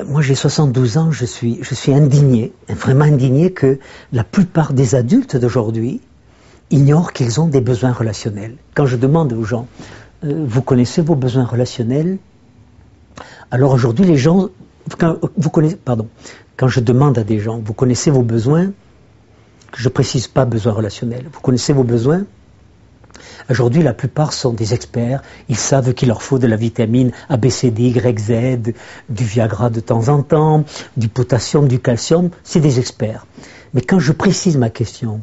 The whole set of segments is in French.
Moi j'ai 72 ans, je suis indigné, vraiment indigné que la plupart des adultes d'aujourd'hui ignorent qu'ils ont des besoins relationnels. Quand je demande aux gens, vous connaissez vos besoins relationnels? Alors aujourd'hui les gens, quand je demande à des gens, vous connaissez vos besoins? Je ne précise pas besoins relationnels, vous connaissez vos besoins? Aujourd'hui, la plupart sont des experts. Ils savent qu'il leur faut de la vitamine A, B, C, D, Y, Z, du Viagra de temps en temps, du potassium, du calcium. C'est des experts. Mais quand je précise ma question,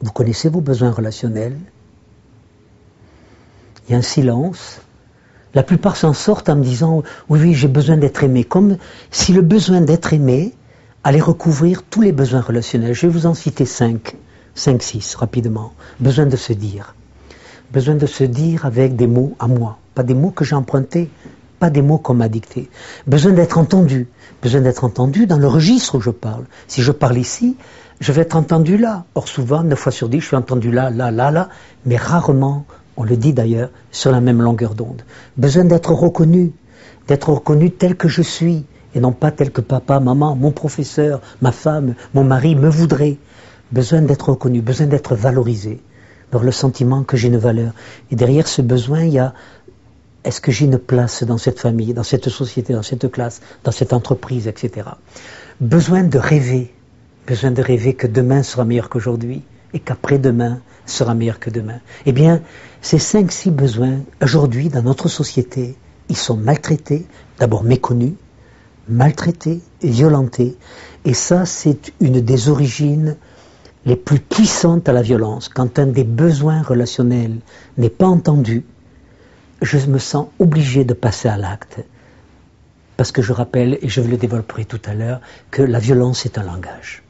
vous connaissez vos besoins relationnels? Il y a un silence. La plupart s'en sortent en me disant « Oui, j'ai besoin d'être aimé », comme si le besoin d'être aimé allait recouvrir tous les besoins relationnels. Je vais vous en citer 5, 6, rapidement. Besoin de se dire. Besoin de se dire avec des mots à moi. Pas des mots que j'ai empruntés, pas des mots qu'on m'a dictés. Besoin d'être entendu. Besoin d'être entendu dans le registre où je parle. Si je parle ici, je vais être entendu là. Or souvent, 9 fois sur 10, je suis entendu là, mais rarement, on le dit d'ailleurs, sur la même longueur d'onde. Besoin d'être reconnu tel que je suis, et non pas tel que papa, maman, mon professeur, ma femme, mon mari me voudraient. Besoin d'être reconnu, besoin d'être valorisé, dans le sentiment que j'ai une valeur. Et derrière ce besoin, il y a, est-ce que j'ai une place dans cette famille, dans cette société, dans cette classe, dans cette entreprise, etc. Besoin de rêver que demain sera meilleur qu'aujourd'hui, et qu'après-demain sera meilleur que demain. Eh bien, ces 5-6 besoins, aujourd'hui, dans notre société, ils sont maltraités, d'abord méconnus, maltraités, violentés. Et ça, c'est une des origines les plus puissantes à la violence. Quand un des besoins relationnels n'est pas entendu, je me sens obligé de passer à l'acte. Parce que je rappelle, et je le développerai tout à l'heure, que la violence est un langage.